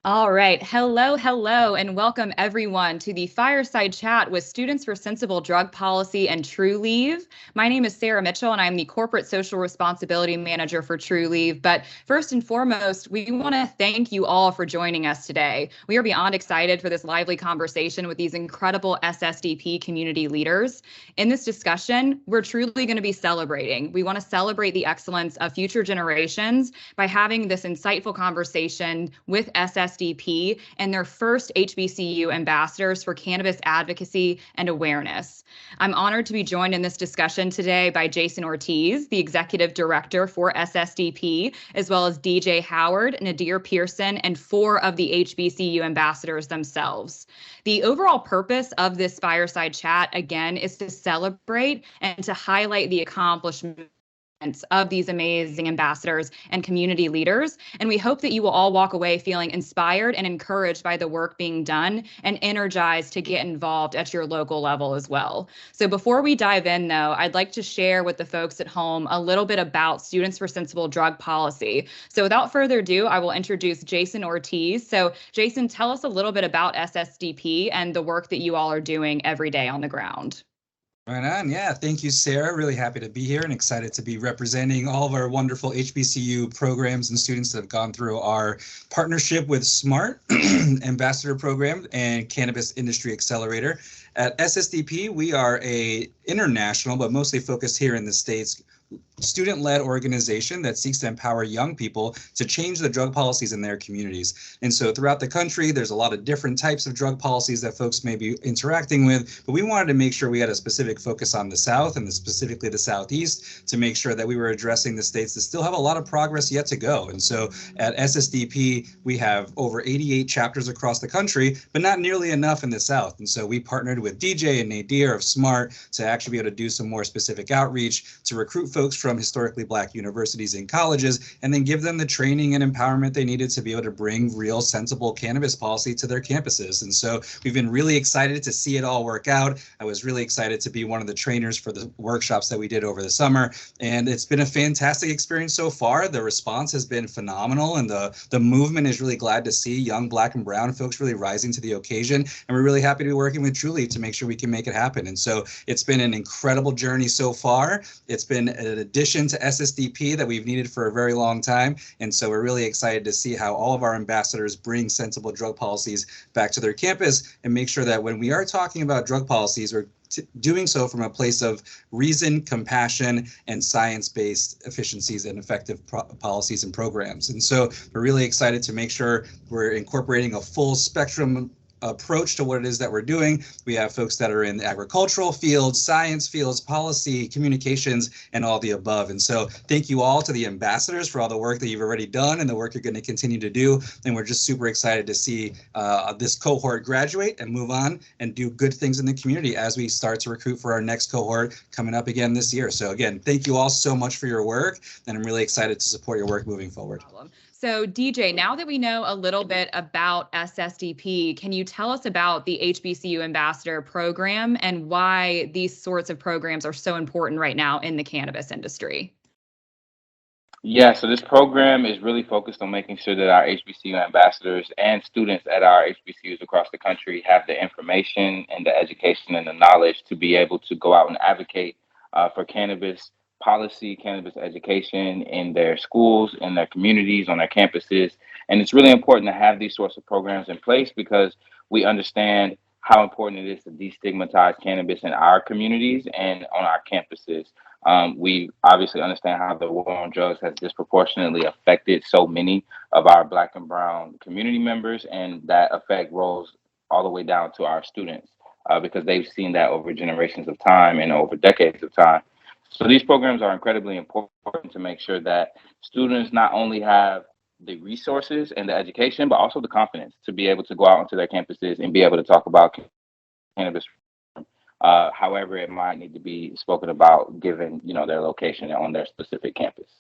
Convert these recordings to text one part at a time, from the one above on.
All right. Hello, and welcome everyone to the Fireside Chat with Students for Sensible Drug Policy and Trulieve. My name is Sarah Mitchell, and I'm the Corporate Social Responsibility Manager for Trulieve. But first and foremost, we want to thank you all for joining us today. We are beyond excited for this lively conversation with these incredible SSDP community leaders. In this discussion, we're truly going to be celebrating. We want to celebrate the excellence of future generations by having this insightful conversation with SSDP and their first HBCU ambassadors for cannabis advocacy and awareness. I'm honored to be joined in this discussion today by Jason Ortiz, the Executive Director for SSDP, as well as DJ Howard, Nadir Pearson, and 4 of the HBCU ambassadors themselves. The overall purpose of this fireside chat, again, is to celebrate and to highlight the accomplishments of these amazing ambassadors and community leaders. And we hope that you will all walk away feeling inspired and encouraged by the work being done and energized to get involved at your local level as well. So before we dive in, though, I'd like to share with the folks at home a little bit about Students for Sensible Drug Policy. So without further ado, I will introduce Jason Ortiz. So Jason, tell us a little bit about SSDP and the work that you all are doing every day on the ground. Right on. Yeah. Thank you, Sarah. Really happy to be here and excited to be representing all of our wonderful HBCU programs and students that have gone through our partnership with SMART Ambassador Program and Cannabis Industry Accelerator. At SSDP, we are a international, but mostly focused here in the States, student-led organization that seeks to empower young people to change the drug policies in their communities. And so throughout the country, there's a lot of different types of drug policies that folks may be interacting with, but we wanted to make sure we had a specific focus on the South and specifically the Southeast to make sure that we were addressing the states that still have a lot of progress yet to go. And so at SSDP, we have over 88 chapters across the country, but not nearly enough in the South. And so we partnered with DJ and Nadir of SMART to actually be able to do some more specific outreach to recruit folks from historically Black universities and colleges, and then give them the training and empowerment they needed to be able to bring real sensible cannabis policy to their campuses. And so we've been really excited to see it all work out. I was really excited to be one of the trainers for the workshops that we did over the summer, and it's been a fantastic experience so far. The response has been phenomenal, and the movement is really glad to see young Black and brown folks really rising to the occasion, and we're really happy to be working with Trulieve to make sure we can make it happen. And so it's been an incredible journey so far. It's been an addition to SSDP that we've needed for a very long time. And so we're really excited to see how all of our ambassadors bring sensible drug policies back to their campus and make sure that when we are talking about drug policies, we're doing so from a place of reason, compassion, and science-based efficiencies and effective policies and programs. And so we're really excited to make sure we're incorporating a full spectrum approach to what it is that we're doing. We have folks that are in the agricultural fields, science fields, policy, communications, and all the above. And so thank you all to the ambassadors for all the work that you've already done and the work you're going to continue to do. And we're just super excited to see this cohort graduate and move on and do good things in the community as we start to recruit for our next cohort coming up again this year. So again, thank you all so much for your work, and I'm really excited to support your work moving forward. So DJ, now that we know a little bit about SSDP, can you tell us about the HBCU Ambassador Program and why these sorts of programs are so important right now in the cannabis industry? Yeah, so this program is really focused on making sure that our HBCU ambassadors and students at our HBCUs across the country have the information and the education and the knowledge to be able to go out and advocate for cannabis policy, cannabis education in their schools, in their communities, on their campuses. And it's really important to have these sorts of programs in place because we understand how important it is to destigmatize cannabis in our communities and on our campuses. We obviously understand how the war on drugs has disproportionately affected so many of our Black and brown community members, and that effect rolls all the way down to our students because they've seen that over generations of time and over decades of time. So these programs are incredibly important to make sure that students not only have the resources and the education, but also the confidence to be able to go out onto their campuses and be able to talk about cannabis however it might need to be spoken about given their location on their specific campus.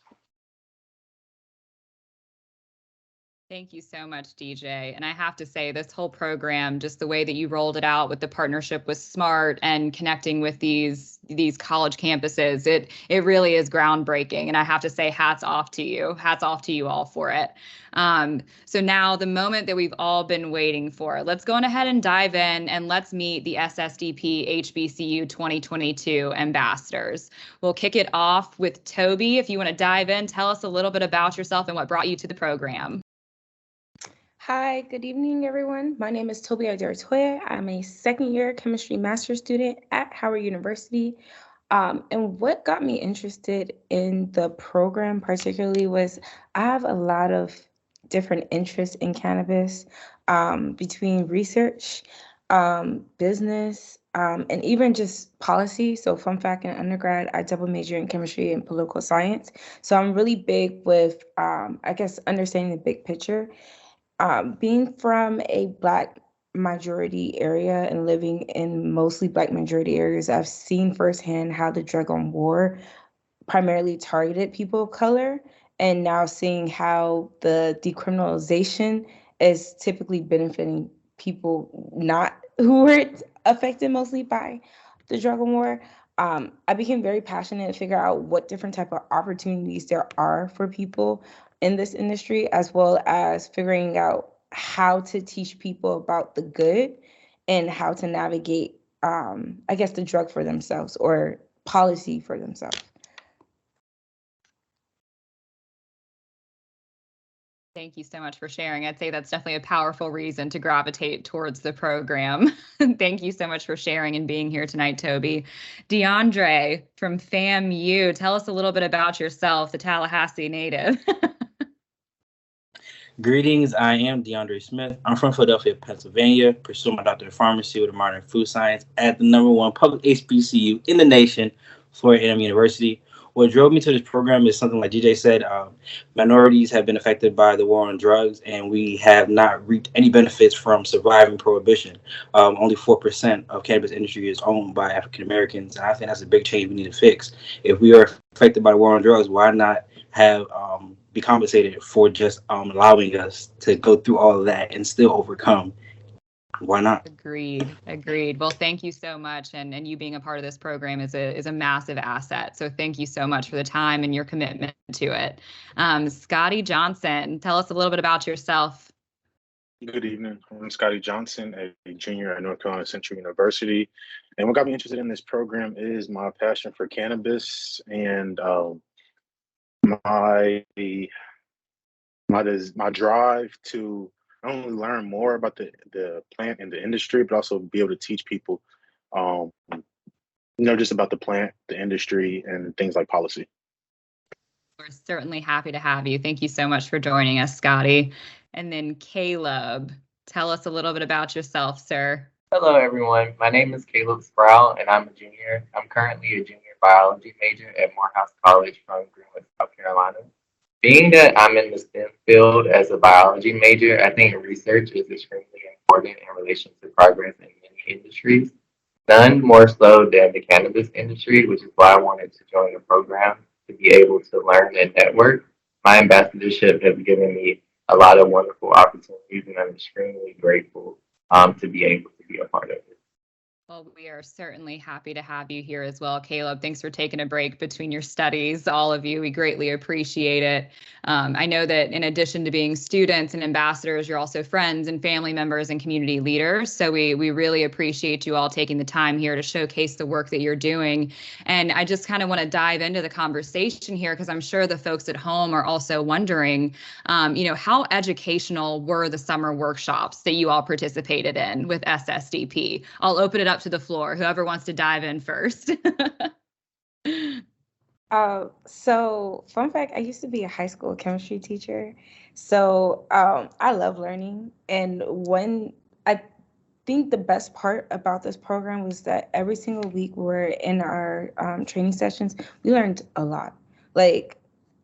Thank you so much, DJ. And I have to say, this whole program, just the way that you rolled it out with the partnership with Smart and connecting with these college campuses, it really is groundbreaking. And I have to say, hats off to you. Hats off to you all for it. So now the moment that we've all been waiting for, let's go on ahead and dive in and let's meet the SSDP HBCU 2022 ambassadors. We'll kick it off with Tobi. If you want to dive in, tell us a little bit about yourself and what brought you to the program. Hi, good evening, everyone. My name is Tobi Aderotoye. I'm a second-year chemistry master's student at Howard University. And what got me interested in the program particularly was I have a lot of different interests in cannabis, between research, business, and even just policy. So fun fact, in undergrad, I double majored in chemistry and political science. So I'm really big with, I guess, understanding the big picture. Being from a Black majority area and living in mostly Black majority areas, I've seen firsthand how the drug on war primarily targeted people of color, and now seeing how the decriminalization is typically benefiting people not who were affected mostly by the drug on war. I became very passionate to figure out what different type of opportunities there are for people in this industry, as well as figuring out how to teach people about the good and how to navigate, I guess, the drug for themselves or policy for themselves. Thank you so much for sharing. I'd say that's definitely a powerful reason to gravitate towards the program. Thank you so much for sharing and being here tonight, Tobi. Deandré from FAMU, tell us a little bit about yourself, the Tallahassee native. Greetings, I am Deandré Smith. I'm from Philadelphia, Pennsylvania, pursuing my doctorate of pharmacy with a minor in food science at the #1 public HBCU in the nation, Florida A&M University. What drove me to this program is something like DJ said, minorities have been affected by the war on drugs, and we have not reaped any benefits from surviving prohibition. Only 4% of cannabis industry is owned by African Americans, and I think that's a big change we need to fix. If we are affected by the war on drugs, why not have be compensated for just allowing us to go through all of that and still overcome? Why not? Agreed. Well, thank you so much. And you being a part of this program is a massive asset. So thank you so much for the time and your commitment to it. Scotty Johnson, tell us a little bit about yourself. Good evening. I'm Scotty Johnson, a junior at North Carolina Central University. And what got me interested in this program is my passion for cannabis and my drive to not only learn more about the plant and the industry, but also be able to teach people, just about the plant, the industry, and things like policy. We're certainly happy to have you. Thank you so much for joining us, Scotty. And then Caleb, tell us a little bit about yourself, sir. Hello, everyone. My name is Caleb Sprowl, and I'm a junior. I'm currently a junior biology major at Morehouse College from Greenwood, South Carolina. Being that I'm in the STEM field as a biology major, I think research is extremely important in relation to progress in many industries, none more so than the cannabis industry, which is why I wanted to join the program to be able to learn and network. My ambassadorship has given me a lot of wonderful opportunities, and I'm extremely grateful to be able to be a part of it. Well, we are certainly happy to have you here as well, Caleb. Thanks for taking a break between your studies, all of you. We greatly appreciate it. I know that in addition to being students and ambassadors, you're also friends and family members and community leaders. So we really appreciate you all taking the time here to showcase the work that you're doing. And I just kind of want to dive into the conversation here because I'm sure the folks at home are also wondering, how educational were the summer workshops that you all participated in with SSDP? I'll open it up to the floor. Whoever wants to dive in first. So fun fact, I used to be a high school chemistry teacher. So I love learning. And I think the best part about this program was that every single week we're in our training sessions, we learned a lot. Like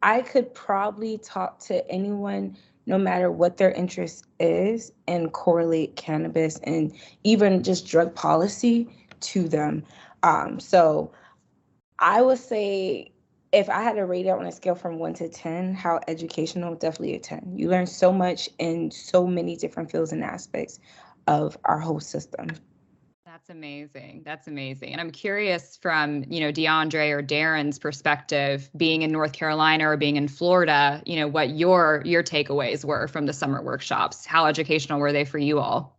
I could probably talk to anyone no matter what their interest is and correlate cannabis and even just drug policy to them. So I would say if I had to rate it on a scale from 1 to 10, how educational, definitely a 10. You learn so much in so many different fields and aspects of our whole system. That's amazing. That's amazing. And I'm curious from, Deandré or Darren's perspective, being in North Carolina or being in Florida, what your takeaways were from the summer workshops. How educational were they for you all?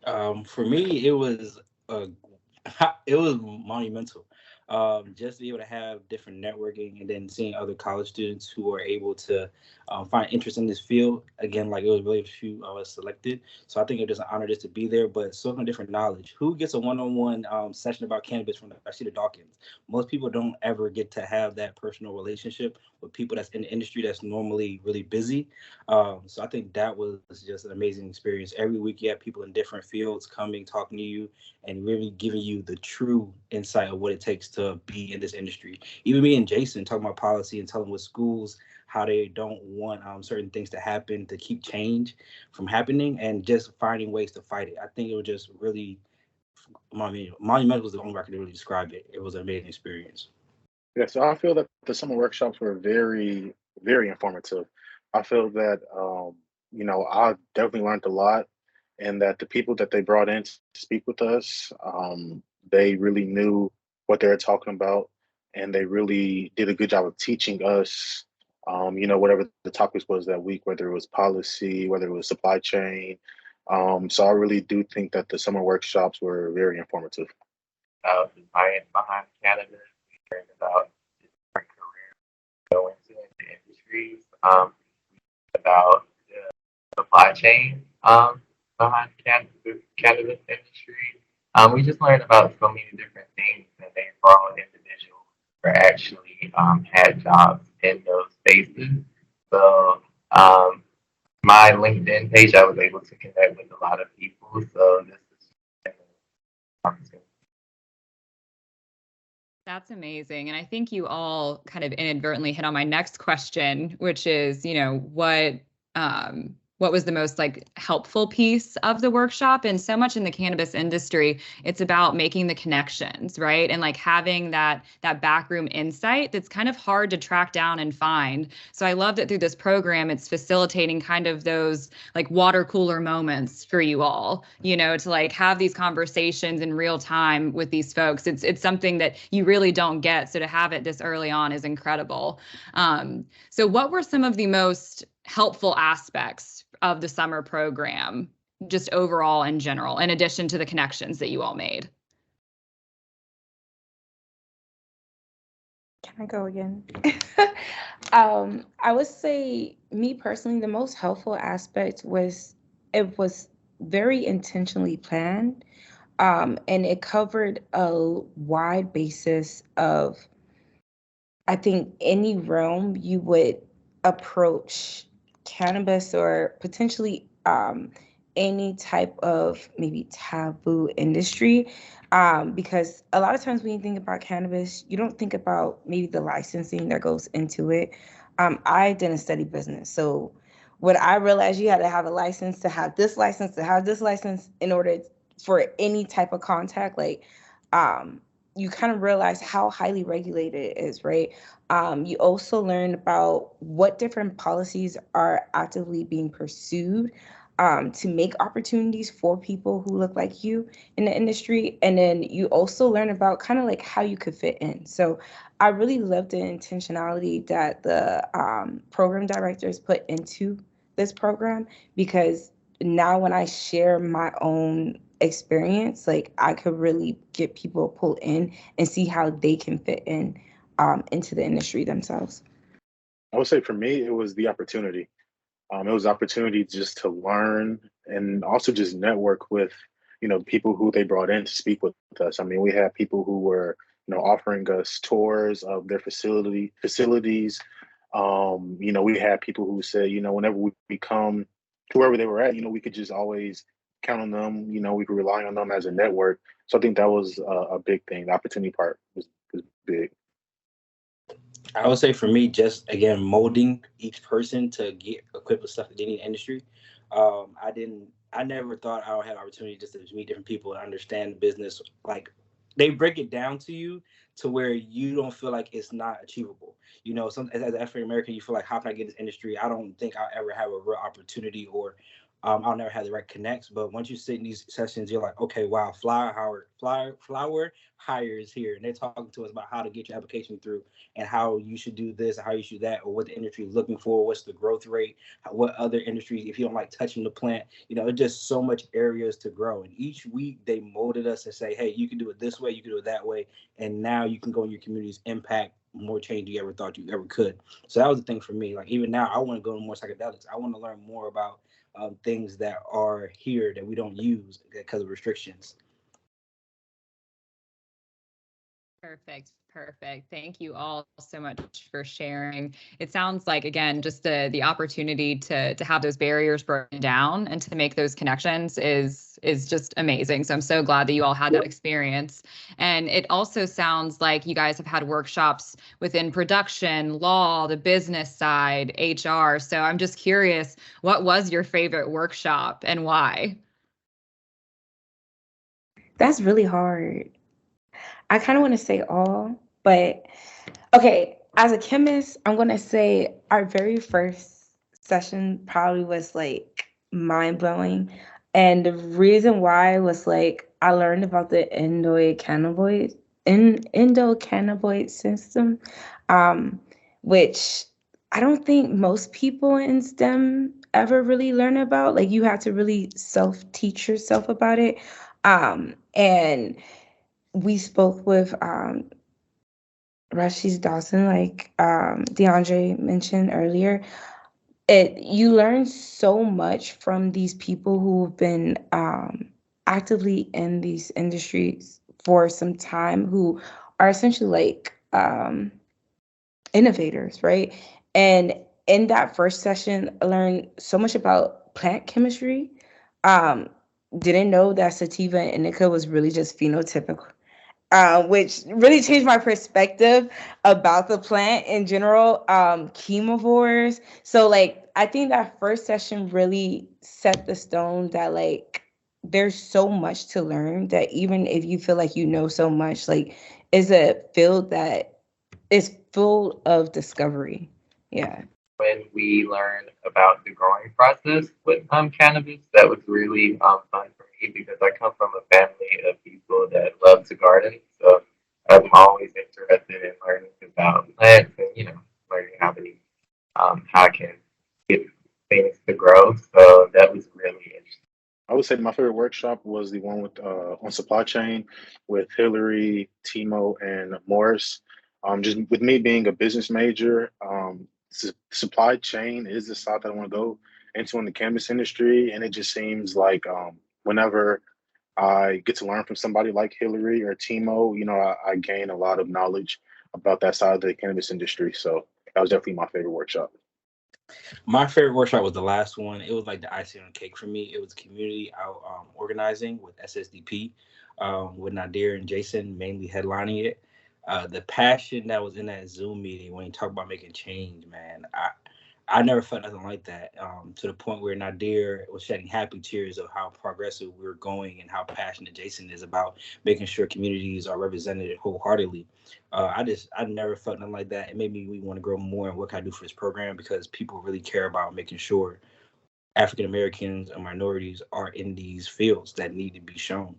For me, it was monumental. Just to be able to have different networking and then seeing other college students who are able to find interest in this field. Again, like it was really a few of us selected. So I think it was an honor just to be there, but so much different knowledge. Who gets a one-on-one session about cannabis from the Dawkins? Most people don't ever get to have that personal relationship with people that's in the industry that's normally really busy. So I think that was just an amazing experience. Every week you have people in different fields coming, talking to you, and really giving you the true insight of what it takes to be in this industry. Even me and Jason talking about policy and telling with schools how they don't want certain things to happen to keep change from happening and just finding ways to fight it. I think it was just really monumental was the only way I could really describe it. It was an amazing experience. Yeah, so I feel that the summer workshops were very, very informative. I feel that, I definitely learned a lot, and that the people that they brought in to speak with us, they really knew what they were talking about, and they really did a good job of teaching us, whatever the topics was that week, whether it was policy, whether it was supply chain. So I really do think that the summer workshops were very informative. About the science behind cannabis, we learned about different careers go into the industries, about the supply chain behind the cannabis industry. We just learned about so many different things, and they for all individuals who actually had jobs in those spaces. So my LinkedIn page, I was able to connect with a lot of people. So this is an opportunity. That's amazing. And I think you all kind of inadvertently hit on my next question, which is, what was the most helpful piece of the workshop? And so much in the cannabis industry, it's about making the connections, right? And having that backroom insight that's kind of hard to track down and find. So I love that through this program, it's facilitating kind of those water cooler moments for you all, to have these conversations in real time with these folks. It's something that you really don't get. So to have it this early on is incredible. So what were some of the most helpful aspects of the summer program, just overall in general, in addition to the connections that you all made? Can I go again? I would say, me personally, the most helpful aspect was it was very intentionally planned, and it covered a wide basis of, I think, any realm you would approach cannabis or potentially any type of maybe taboo industry. Because a lot of times when you think about cannabis, you don't think about maybe the licensing that goes into it. I didn't study business. So when I realized you had to have a license to have this license, to have this license in order for any type of contact, you kind of realize how highly regulated it is, right? You also learn about what different policies are actively being pursued to make opportunities for people who look like you in the industry. And then you also learn about kind of how you could fit in. So I really love the intentionality that the program directors put into this program, because now when I share my own experience, I could really get people pulled in and see how they can fit in into the industry themselves. I would say for me, it was the opportunity. It was opportunity just to learn and also just network with, people who they brought in to speak with us. I mean, we had people who were, offering us tours of their facilities. We had people who said, whenever we come to wherever they were at, we could just always count on them. We could rely on them as a network. So I think that was a big thing. The opportunity part was big. I would say for me, just again, molding each person to get equipped with stuff that they need in the industry. I never thought I would have opportunity just to meet different people and understand the business they break it down to you to where you don't feel like it's not achievable. You know, as an African American, you feel like, how can I get this industry? I don't think I'll ever have a real opportunity, or I'll never have the right connects. But once you sit in these sessions, you're like, okay, wow, flower hire is here, and they're talking to us about how to get your application through, and how you should do this, how you should that, or what the industry is looking for, what's the growth rate, what other industries, if you don't like touching the plant, you know, it's just so much areas to grow. And each week they molded us and say, hey, you can do it this way, you can do it that way, and now you can go in your communities, impact more change you ever thought you ever could. So that was the thing for me. Like, even now, I want to go to more psychedelics. I want to learn more about things that are here that we don't use because of restrictions. Perfect. Thank you all so much for sharing. It sounds like, again, just the opportunity to have those barriers broken down and to make those connections is just amazing. So I'm so glad that you all had that experience. And it also sounds like you guys have had workshops within production, law, the business side, HR. So I'm just curious, what was your favorite workshop and why? That's really hard. I kind of want to say all, but okay, as a chemist, I'm going to say our very first session probably was like mind blowing. And the reason why was like I learned about the endocannabinoid system, which I don't think most people in STEM ever really learn about. Like, you have to really self-teach yourself about it. And we spoke with Rashid Dawson, like Deandré mentioned earlier. You learn so much from these people who've been actively in these industries for some time, who are essentially like innovators, right? And in that first session, I learned so much about plant chemistry. Didn't know that sativa and indica was really just phenotypic, which really changed my perspective about the plant in general. Chemovores. So like, I think that first session really set the stone that like there's so much to learn, that even if you feel like you know so much, like it's a field that is full of discovery. Yeah. When we learned about the growing process with cannabis, that was really fun for me, because I come from a family of people that love to garden. So I'm always interested in learning about plants and, you know, learning how I can get things to grow. So that was really interesting. I would say my favorite workshop was the one with on supply chain with Hillary, Timo, and Morris. Just with me being a business major, supply chain is the side that I want to go into in the cannabis industry, and it just seems like whenever I get to learn from somebody like Hillary or Timo, you know, I gain a lot of knowledge about that side of the cannabis industry. So that was definitely my favorite workshop. My favorite workshop was the last one. It was like the icing on the cake for me. It was community out organizing with SSDP, with Nadir and Jason mainly headlining it. The passion that was in that Zoom meeting when you talk about making change, man, I never felt nothing like that, to the point where Nadir was shedding happy tears of how progressive we were going and how passionate Jason is about making sure communities are represented wholeheartedly. I never felt nothing like that. It made me want to grow more and what can I do for this program, because people really care about making sure African Americans and minorities are in these fields that need to be shown.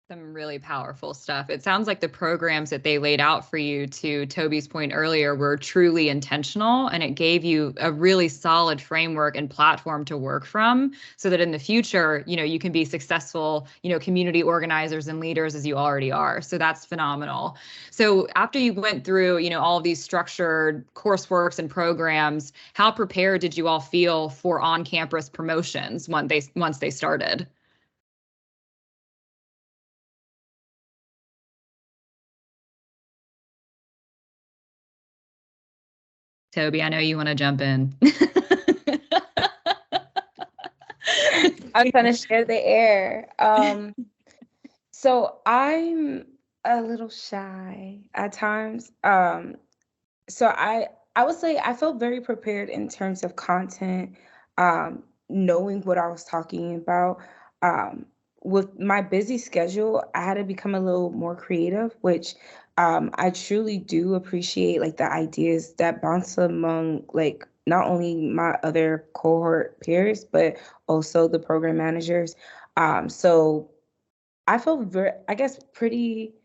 Some really powerful stuff. It sounds like the programs that they laid out for you, to Toby's point earlier, were truly intentional, and it gave you a really solid framework and platform to work from, so that in the future, you know, you can be successful, you know, community organizers and leaders as you already are. So that's phenomenal. So after you went through, you know, all of these structured courseworks and programs, how prepared did you all feel for on-campus promotions once they started? Tobi, I know you want to jump in. I'm trying to share the air. So I'm a little shy at times. So I would say I felt very prepared in terms of content, knowing what I was talking about. With my busy schedule, I had to become a little more creative, which I truly do appreciate, like the ideas that bounce among like not only my other cohort peers, but also the program managers. So I feel very, I guess, pretty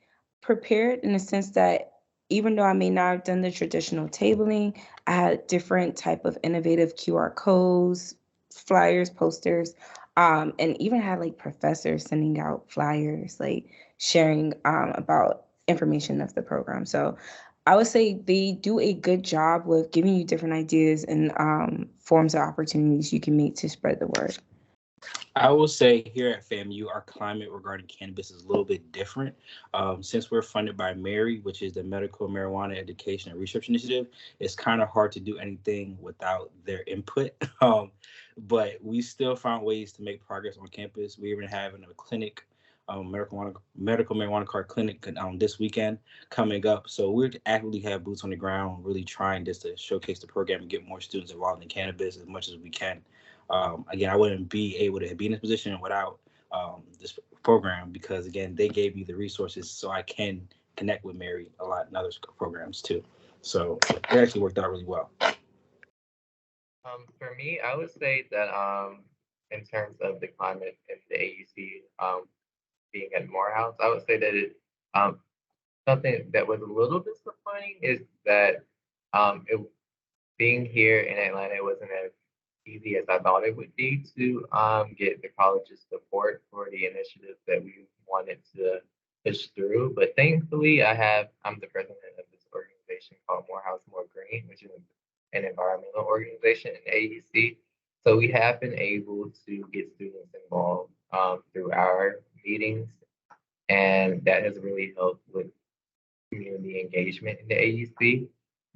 prepared in the sense that even though I may not have done the traditional tabling, I had different type of innovative QR codes, flyers, posters, and even had like professors sending out flyers, like sharing about information of the program. So I would say they do a good job with giving you different ideas and forms of opportunities you can make to spread the word. I will say here at FAMU, our climate regarding cannabis is a little bit different. Since we're funded by MARY, which is the Medical Marijuana Education and Research Initiative, it's kind of hard to do anything without their input. But we still found ways to make progress on campus. We're even having a clinic, medical marijuana card clinic this weekend coming up. So we're actively have boots on the ground, really trying just to showcase the program and get more students involved in cannabis as much as we can. Again, I wouldn't be able to be in this position without this program because, again, they gave me the resources so I can connect with Mary a lot in other programs too. So it actually worked out really well. For me, I would say that in terms of the climate in the AUC being at Morehouse, I would say that it something that was a little disappointing is that it being here in Atlanta wasn't as easy as I thought it would be to get the college's support for the initiatives that we wanted to push through. But thankfully, I'm the president of this organization called Morehouse More Green, which is an environmental organization in AUC. So we have been able to get students involved through our meetings, and that has really helped with community engagement in the AUC.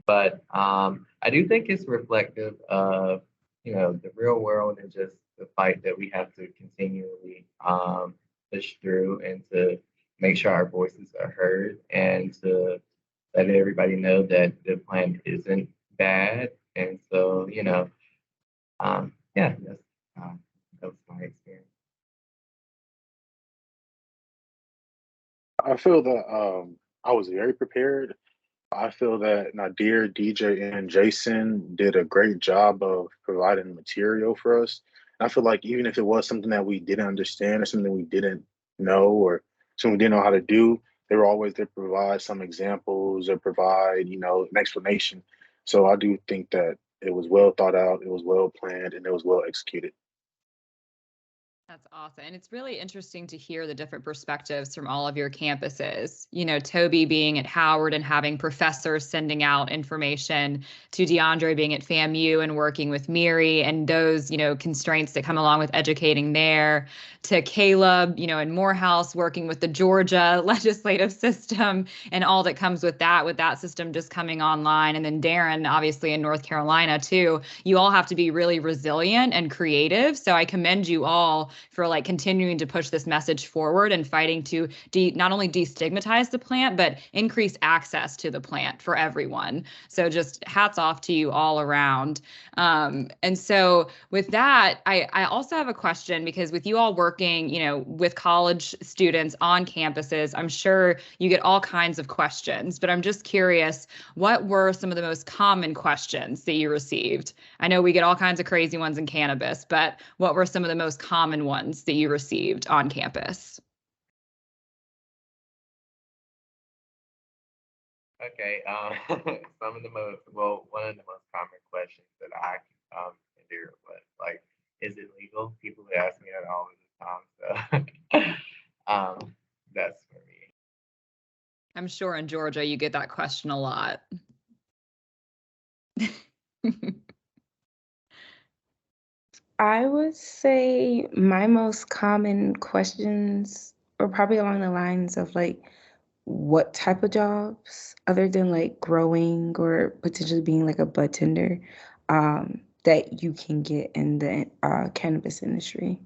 But I do think it's reflective of the real world and just the fight that we have to continually push through and to make sure our voices are heard and to let everybody know that the plan isn't bad. And so, yeah, that was my experience. I feel that I was very prepared. I feel that Nadir, DJ, and Jason did a great job of providing material for us. I feel like even if it was something that we didn't understand or something we didn't know or something we didn't know how to do, they were always there to provide some examples or provide, an explanation. So I do think that it was well thought out, it was well planned, and it was well executed. That's awesome. And it's really interesting to hear the different perspectives from all of your campuses. Tobi being at Howard and having professors sending out information, to Deandré being at FAMU and working with Miri and those, constraints that come along with educating there, to Caleb, in Morehouse working with the Georgia legislative system and all that comes with that system just coming online. And then Darren, obviously in North Carolina too. You all have to be really resilient and creative. So I commend you all for continuing to push this message forward and fighting to not only destigmatize the plant, but increase access to the plant for everyone. So just hats off to you all around. And so with that, I also have a question, because with you all working, with college students on campuses, I'm sure you get all kinds of questions, but I'm just curious, what were some of the most common questions that you received? I know we get all kinds of crazy ones in cannabis, but what were some of the most common ones that you received on campus? Okay, one of the most common questions that I hear was like, is it legal? People ask me that all the time, so that's for me. I'm sure in Georgia you get that question a lot. I would say my most common questions are probably along the lines of what type of jobs, other than growing or potentially being a bud tender, that you can get in the cannabis industry.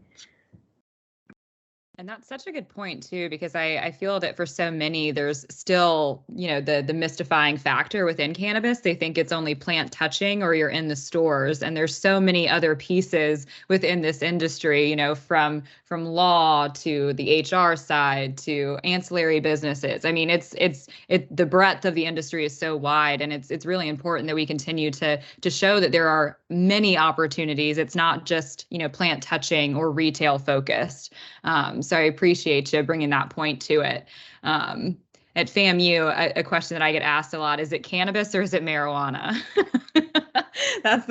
And that's such a good point too, because I feel that for so many, there's still, the mystifying factor within cannabis. They think it's only plant touching or you're in the stores. And there's so many other pieces within this industry, from law to the HR side to ancillary businesses. I mean, the breadth of the industry is so wide, and it's really important that we continue to show that there are many opportunities. It's not just, plant touching or retail focused. So I appreciate you bringing that point to it. At FAMU, a question that I get asked a lot, is it cannabis or is it marijuana? That's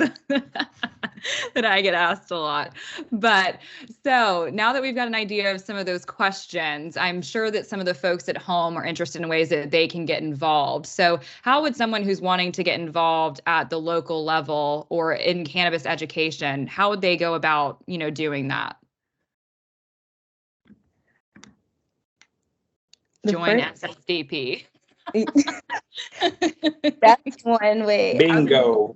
that I get asked a lot. But so now that we've got an idea of some of those questions, I'm sure that some of the folks at home are interested in ways that they can get involved. So how would someone who's wanting to get involved at the local level or in cannabis education, how would they go about, doing that? Join SSDP. That's one way. Bingo.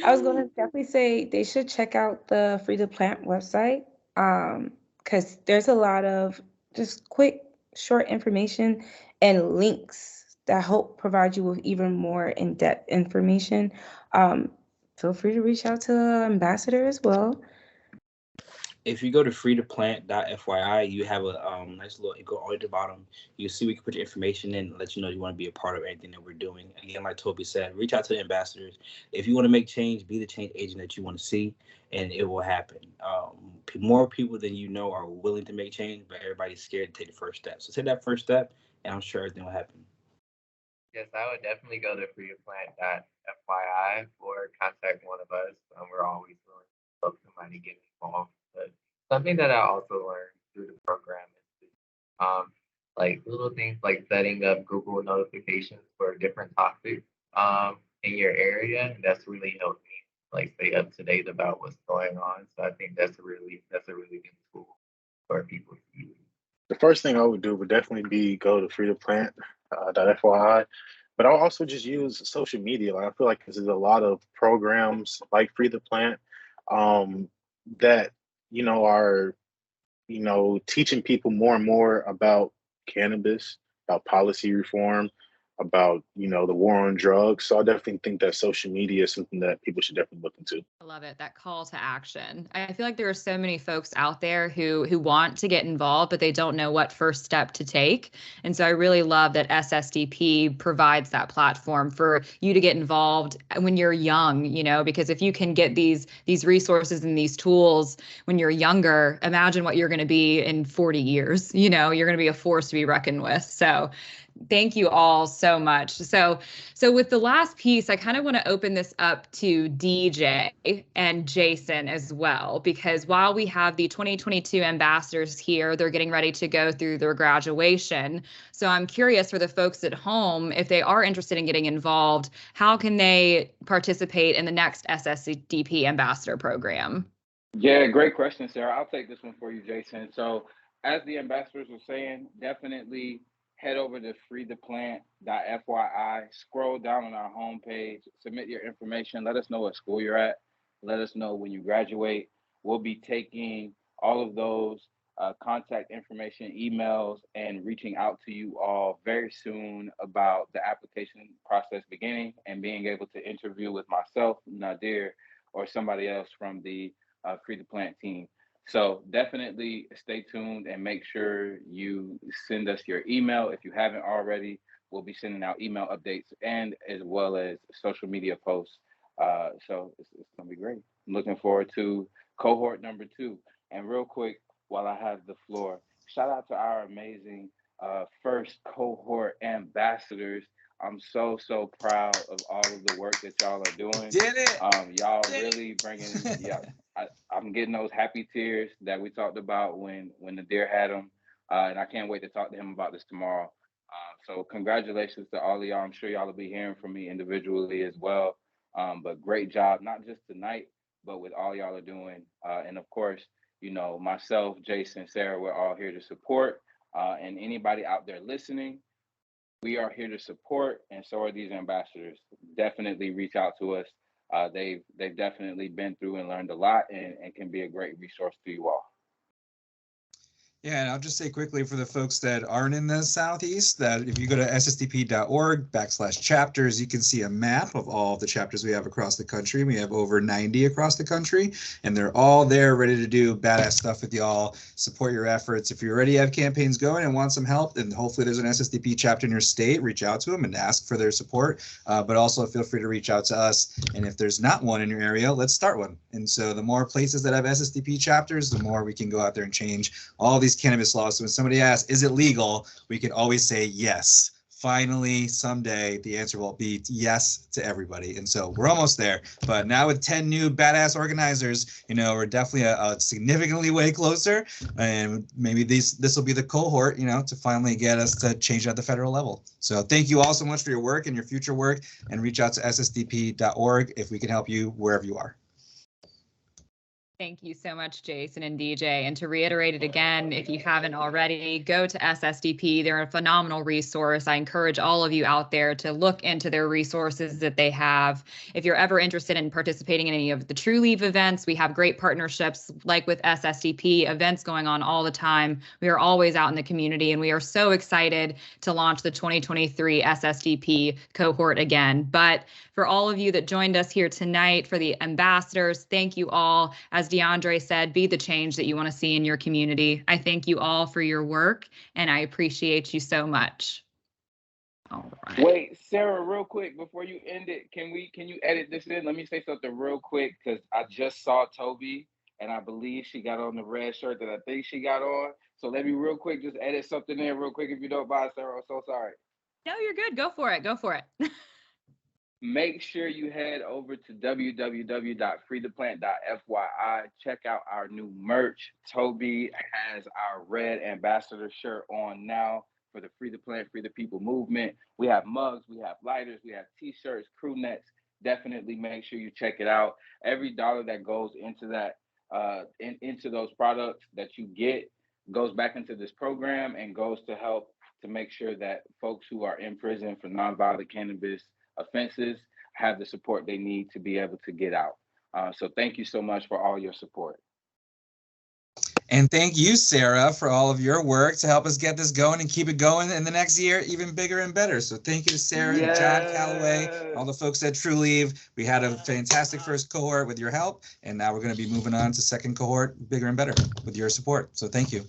I was going to definitely say they should check out the Free the Plant website, because there's a lot of just quick, short information and links that help provide you with even more in-depth information. Feel free to reach out to the ambassador as well. If you go to freetheplant.fyi, you have a nice little, you go all the way to the bottom. You see we can put your information in and let you know you want to be a part of anything that we're doing. Again, like Tobi said, reach out to the ambassadors. If you want to make change, be the change agent that you want to see, and it will happen. More people than you know are willing to make change, but everybody's scared to take the first step. So take that first step, and I'm sure everything will happen. Yes, I would definitely go to freetheplant.fyi or contact one of us. We're always willing to help somebody get involved. But something that I also learned through the program is like little things like setting up Google notifications for different topics in your area. And that's really helped me like stay up to date about what's going on. So I think that's a really good tool for people to use. The first thing I would do would definitely be go to freetheplant.fyi, but I'll also just use social media. Like I feel like there's a lot of programs like Free the Plant that are teaching people more and more about cannabis, about policy reform, about the war on drugs. So I definitely think that social media is something that people should definitely look into. I love it, that call to action. I feel like there are so many folks out there who want to get involved, but they don't know what first step to take. And so I really love that SSDP provides that platform for you to get involved when you're young, because if you can get these resources and these tools when you're younger, imagine what you're going to be in 40 years. You're going to be a force to be reckoned with. So thank you all so much. So with the last piece, I kind of want to open this up to DJ and Jason as well, because while we have the 2022 ambassadors here, they're getting ready to go through their graduation. So I'm curious for the folks at home, if they are interested in getting involved, how can they participate in the next SSDP ambassador program? Yeah, great question, Sarah. I'll take this one for you, Jason. So as the ambassadors were saying, definitely head over to freetheplant.fyi, scroll down on our homepage, submit your information, let us know what school you're at, let us know when you graduate. We'll be taking all of those contact information, emails, and reaching out to you all very soon about the application process beginning and being able to interview with myself, Nadir, or somebody else from the Free the Plant team. So definitely stay tuned and make sure you send us your email if you haven't already. We'll be sending out email updates and as well as social media posts. So it's going to be great. I'm looking forward to cohort number 2. And real quick, while I have the floor, shout out to our amazing first cohort ambassadors. I'm so proud of all of the work that y'all are doing. Did it? Y'all really bringing, I'm getting those happy tears that we talked about when Nadir had them, and I can't wait to talk to him about this tomorrow. So congratulations to all of y'all. I'm sure y'all will be hearing from me individually as well. But great job, not just tonight, but with all y'all are doing. And of course, myself, Jason, Sarah, we're all here to support. And anybody out there listening, we are here to support, and so are these ambassadors. Definitely reach out to us They've definitely been through and learned a lot, and can be a great resource to you all. Yeah, and I'll just say quickly for the folks that aren't in the Southeast that if you go to ssdp.org/chapters, you can see a map of all of the chapters we have across the country. We have over 90 across the country, and they're all there ready to do badass stuff with y'all, support your efforts. If you already have campaigns going and want some help, then hopefully there's an SSDP chapter in your state. Reach out to them and ask for their support, but also feel free to reach out to us. And if there's not one in your area, let's start one. And so the more places that have SSDP chapters, the more we can go out there and change all these cannabis laws. So when somebody asks, is it legal? We can always say yes. Finally, someday, the answer will be yes to everybody. And so we're almost there. But now with 10 new badass organizers, you know, we're definitely a significantly way closer. And maybe this will be the cohort, you know, to finally get us to change at the federal level. So thank you all so much for your work and your future work. And reach out to ssdp.org if we can help you wherever you are. Thank you so much, Jason and DJ. And to reiterate it again, if you haven't already, go to SSDP. They're a phenomenal resource. I encourage all of you out there to look into their resources that they have. If you're ever interested in participating in any of the Trulieve events, we have great partnerships like with SSDP, events going on all the time. We are always out in the community, and we are so excited to launch the 2023 SSDP cohort again. But for all of you that joined us here tonight, for the ambassadors, thank you all. As Deandré said, be the change that you want to see in your community. I thank you all for your work, and I appreciate you so much. All right. Wait, Sarah, real quick before you end it, can you edit this in? Let me say something real quick, because I just saw Tobi, and I believe she got on the red shirt that I think she got on. So let me real quick just edit something in real quick if you don't mind, Sarah. I'm so sorry. No, you're good. Go for it. Go for it. Make sure you head over to www.freetheplant.fyi. Check out our new merch. Tobi has our red ambassador shirt on now for the Free the Plant, Free the People movement. We have mugs, we have lighters, we have t-shirts, crew necks. Definitely make sure you check it out. Every dollar that goes into that, into those products that you get goes back into this program and goes to help to make sure that folks who are in prison for nonviolent cannabis offenses have the support they need to be able to get out. So thank you so much for all your support. And thank you, Sarah, for all of your work to help us get this going and keep it going in the next year, even bigger and better. So thank you to Sarah and John Calloway, all the folks at Trulieve. We had a fantastic first cohort with your help, and now we're going to be moving on to second cohort, bigger and better with your support. So thank you.